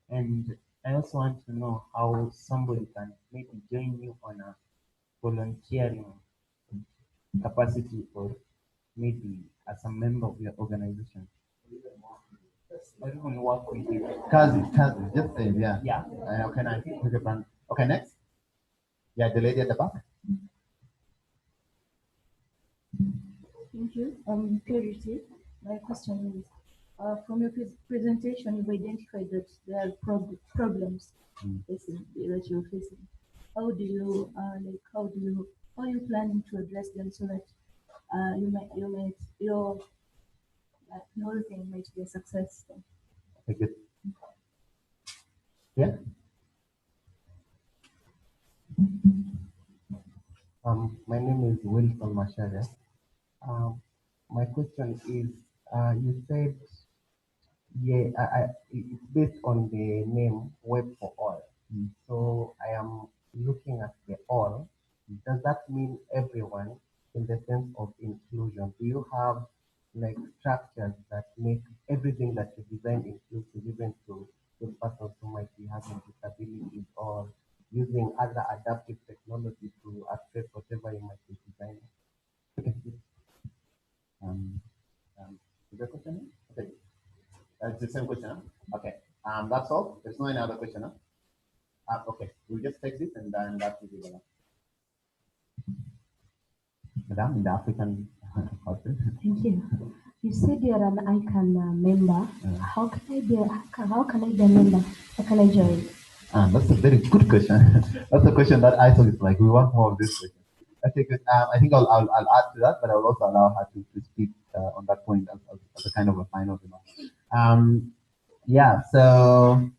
and I also want to know how somebody can maybe join you on a volunteering capacity or maybe as a member of your organization. Or even work with you. Kazi, just say, yeah. Yeah. Okay, nice. Okay, Brandon. Okay, next. Yeah, the lady at the back. Thank you. Clarity. My question is, from your presentation, you've identified that there are problems that you're facing. How do you how are you planning to address them so that your whole thing might be a success? Okay, good. Yeah. My name is Wilson Mashara. My question is, you said, yeah, it's based on the name Web for All. So I am looking at the all. Does that mean everyone in the sense of inclusion? Do you have like structures that make everything that you design inclusive, even to the persons who might be having disabilities or using other adaptive technology to access whatever you might be designing? Okay. Um, is there a question? Okay. It's the same question. Huh? Okay. That's all. There's no any other question. Huh? Okay. We'll just take this and then that will be the last. Madam, in the African culture. Thank you. You said you're an ICANN member. How can I be a member? How can I join? That's a very good question. That's a question that I thought is like, we want more of this question. Okay, good. I think I'll add to that, but I will also allow her to speak on that point as a kind of a final remark. Yeah, so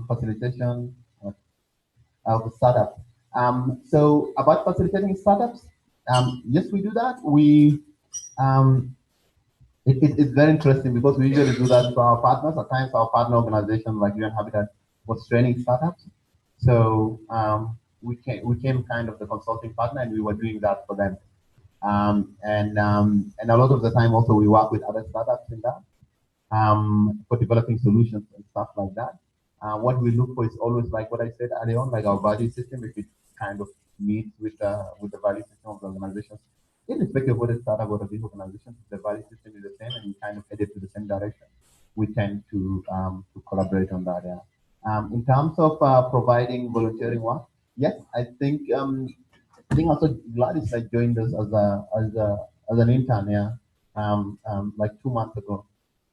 facilitation of startups. So about facilitating startups, yes, we do that. Um, it's very interesting because we usually do that for our partners. At times, our partner organizations like UN Habitat was training startups. So we came kind of the consulting partner, and we were doing that for them. And a lot of the time, also we work with other startups in that for developing solutions and stuff like that. What we look for is always like what I said earlier on, like our value system. If it kind of meets with the value system of the organization, irrespective of whether it's startup or a big organization, the value system is the same and we kind of headed to the same direction. We tend to collaborate on that. Yeah. In terms of providing volunteering work, yes, I think also Gladys like joined us as an intern. Yeah. Like 2 months ago,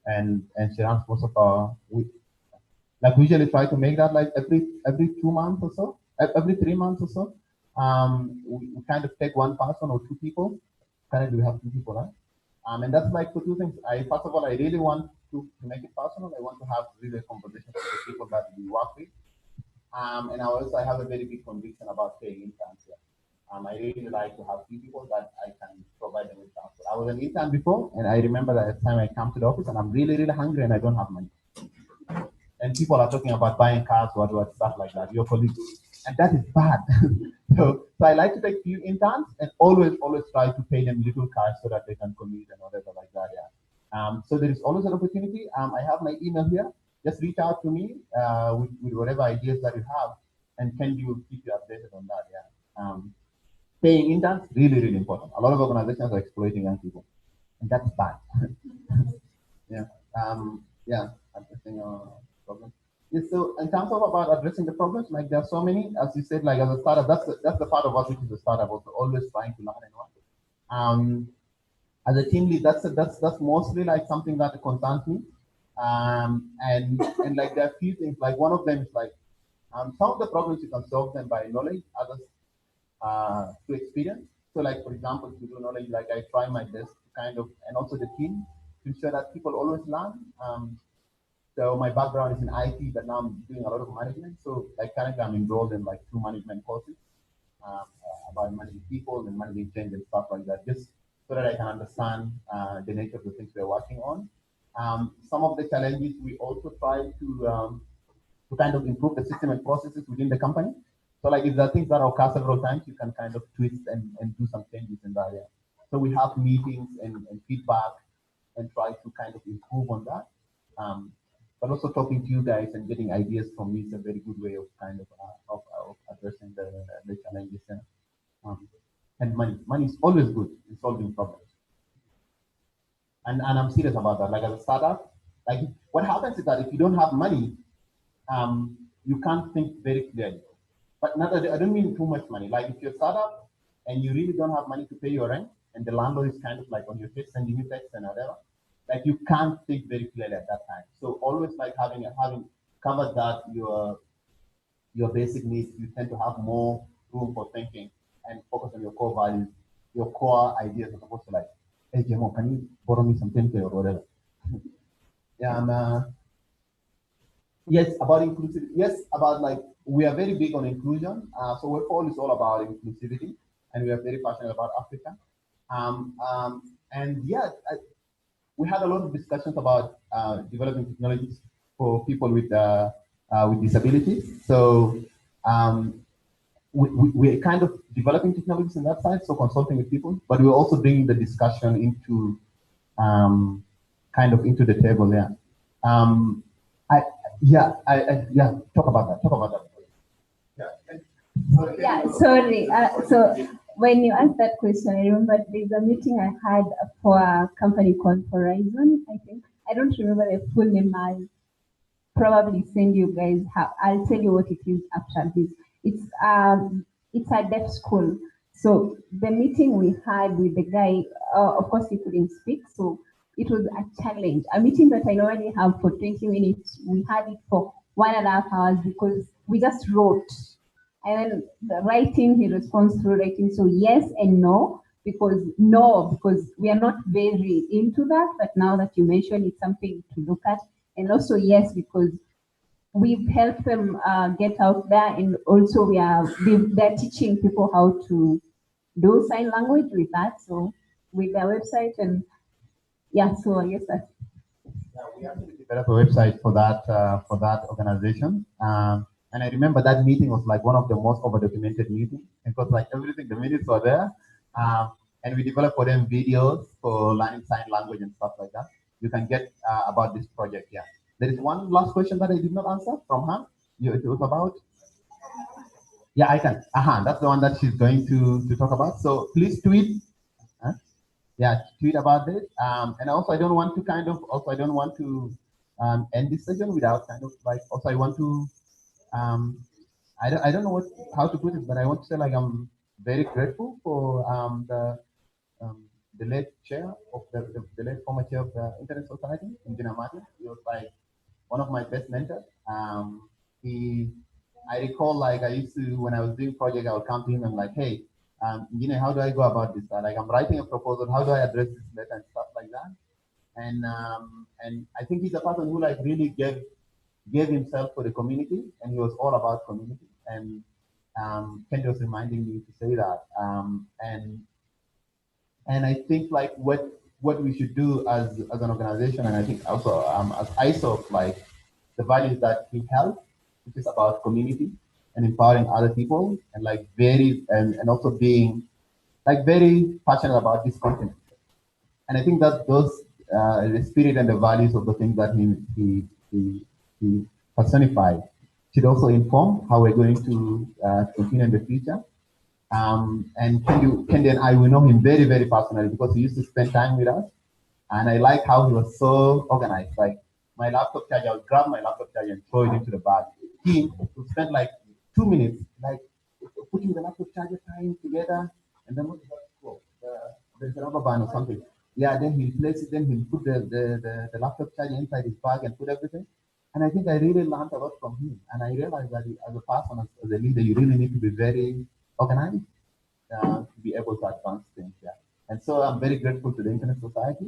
and she runs most of our like we usually try to make that like every 2 months or so, every 3 months or so. We kind of take one person or two people. Currently, we have two people, right? And that's like for two things. First of all, I really want to make it personal. I want to have really conversations with the people that we work with. And I have a very big conviction about paying interns here. I really like to have few people that I can provide them with transfer. I was an intern before, and I remember that at the time I come to the office and I'm really, really hungry and I don't have money. And people are talking about buying cars, what stuff like that, your colleagues. And that is bad. so I like to take few interns and always try to pay them little cash so that they can commute and whatever like that. Yeah. So there is always an opportunity. I have my email here. Just reach out to me with whatever ideas that you have, and Kendi will keep you updated on that. Yeah. Paying interns really, really important. A lot of organizations are exploiting young people, and that's bad. Yeah. Yeah. Addressing problems. Yeah, so in terms of about addressing the problems, like there are so many, as you said, like as a startup, that's the part of us which is a startup, also always trying to learn and work. As a team lead, that's mostly like something that concerns me. And like there are a few things. Like one of them is like some of the problems you can solve them by knowledge, others to experience. So like for example, to do knowledge, like I try my best to kind of, and also the team to ensure that people always learn. So my background is in IT, but now I'm doing a lot of management. So like currently I'm enrolled in like 2 management courses about managing people and managing change and stuff like that, just so that I can understand the nature of the things we're working on. Some of the challenges we also try to kind of improve the system and processes within the company. So like if there are things that occur several times, you can kind of twist and do some changes in that area. So we have meetings and feedback and try to kind of improve on that. But also talking to you guys and getting ideas from me is a very good way of kind of addressing the challenges. Yeah. And money is always good in solving problems. And I'm serious about that. Like as a startup, like what happens is that if you don't have money, you can't think very clearly. But not, I don't mean too much money. Like if you're a startup and you really don't have money to pay your rent, and the landlord is kind of like on your face sending you texts and whatever, like you can't think very clearly at that time. So always like having covered that your basic needs, you tend to have more room for thinking and focus on your core values, your core ideas, as opposed to like, hey Jemo, can you borrow me some 10K or whatever? Yeah, yes, about inclusivity. Yes, about like we are very big on inclusion. So Workfall is all about inclusivity, and we are very passionate about Africa. And yeah, we had a lot of discussions about developing technologies for people with disabilities. So we're kind of developing technologies on that side, so consulting with people, but we're also bringing the discussion into kind of into the table there. Talk about that. Talk about that. Yeah, sorry. So when you asked that question, I remember there's a meeting I had for a company called Horizon, I think. I don't remember the full name. I'll probably send you guys I'll tell you what it is after this. It's a deaf school. So the meeting we had with the guy, of course he couldn't speak, so it was a challenge. A meeting that I normally have for 20 minutes, we had it for 1.5 hours because we just wrote. And then the writing, he responds through writing. So yes and no, because we are not very into that. But now that you mention, it's something to look at. And also yes, because we've helped them get out there, and also they're teaching people how to do sign language with that. So with their website, and yeah, so I guess that's. Yeah, we actually developed a website for that organization. And I remember that meeting was like one of the most over-documented meetings because like everything, the minutes were there. And we developed for them videos for learning sign language and stuff like that. You can get about this project. Yeah. There is one last question that I did not answer from her. It was about. Yeah, I can. That's the one that she's going to talk about. So please tweet. Huh? Yeah, tweet about this. And also, I don't want to end this session without kind of like, also I want to, I don't know how to put it, but I want to say like, I'm very grateful for the late chair of the late former chair of the Internet Society, Engineer Martin. He was like one of my best mentors. I recall like I used to, when I was doing project, I would come to him and like, hey, how do I go about this? Like I'm writing a proposal, how do I address this letter and stuff like that? And I think he's a person who like really gave himself for the community, and he was all about community. And Kendi was reminding me to say that. And I think like what we should do as an organization, and I think also as ISO, like the values that we held, which is about community and empowering other people, and like and also being like very passionate about this continent. And I think that those the spirit and the values of the things that he personified should also inform how we're going to continue in the future. And Kendi and I, we know him very, very personally because he used to spend time with us. And I like how he was so organized. Like my laptop charger, I would grab my laptop charger and throw it into the bag. He would spend like 2 minutes, like putting the laptop charger tying together. And then what is that called? There's a rubber band or something. Yeah, then he'll place it, then he'll put the laptop charger inside his bag and put everything. And I think I really learned a lot from him. And I realized that as a person, as a leader, you really need to be very organized to be able to advance things. Yeah. And so I'm very grateful to the Internet Society,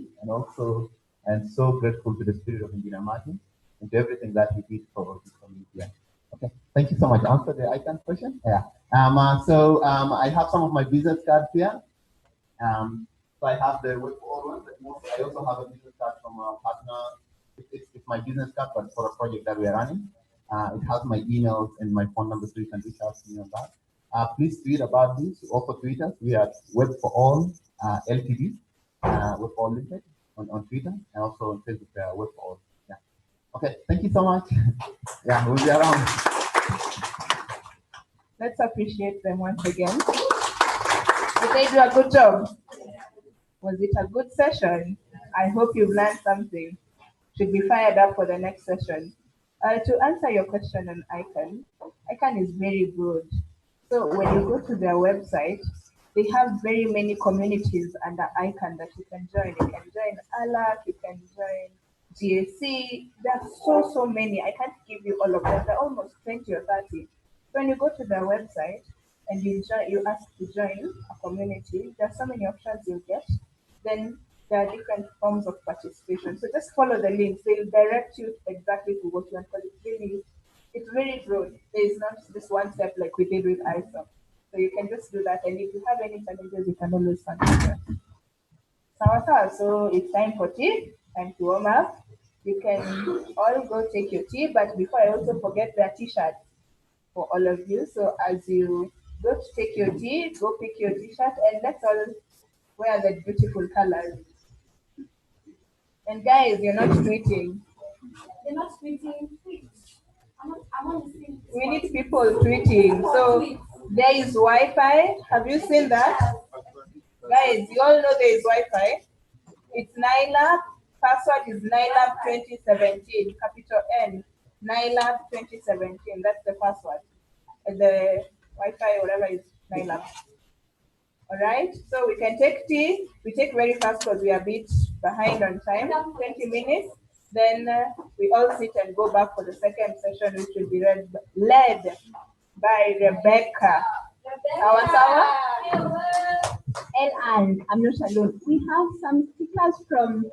and so grateful to the spirit of Engineer Martin and to everything that he did for this community. Yeah. Okay. Thank you so much. Answer the icon question. Yeah. I have some of my business cards here. So I have the web for all one, but I also have a business card from a partner. It's my business card, but for a project that we are running. It has my emails and my phone number, so you can reach out to me on that. Please tweet about this. Also tweet us. We are Web for All LTD, Web for All Limited on Twitter, and also on Facebook, Web for All. Yeah. Okay. Thank you so much. Yeah, we'll be around. Let's appreciate them once again. Did they do a good job? Was it a good session? I hope you've learned something. Should be fired up for the next session. To answer your question on Icon is very good. So when you go to their website, they have very many communities under Icon that you can join. You can join ALAC, you can join GAC. There are so many. I can't give you all of them. There are almost 20 or 30. So when you go to their website and you ask to join a community, there are so many options you get. Then there are different forms of participation. So just follow the links. They'll direct you exactly to what you want, because it's very broad. There is not just one step like we did with ISO. So you can just do that. And if you have any challenges, you can always contact us. So it's time for tea, time to warm up. You can all go take your tea, but before I also forget their t-shirt for all of you. So as you go to take your tea, go pick your t-shirt, and let's all wear the beautiful colors. And guys, you're not tweeting. They're not tweeting. I want to see. We need people tweeting. So there is Wi-Fi. Have you seen that? Guys, you all know there is Wi-Fi. It's NILAB. Password is NILAB 2017. Capital N. NILAB 2017. That's the password. And the Wi-Fi, whatever is NILAB. All right. So we can take tea. We take very fast because we are a bit behind on time. 20 minutes. Then we all sit and go back for the second session, which will be led by Rebecca. And I'm not alone. We have some stickers from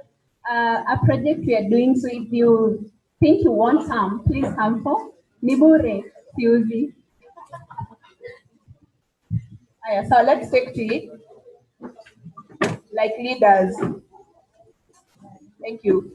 a project we are doing. So if you think you want some, please come for Nibure Tuesday. So let's take to it like leaders. Thank you.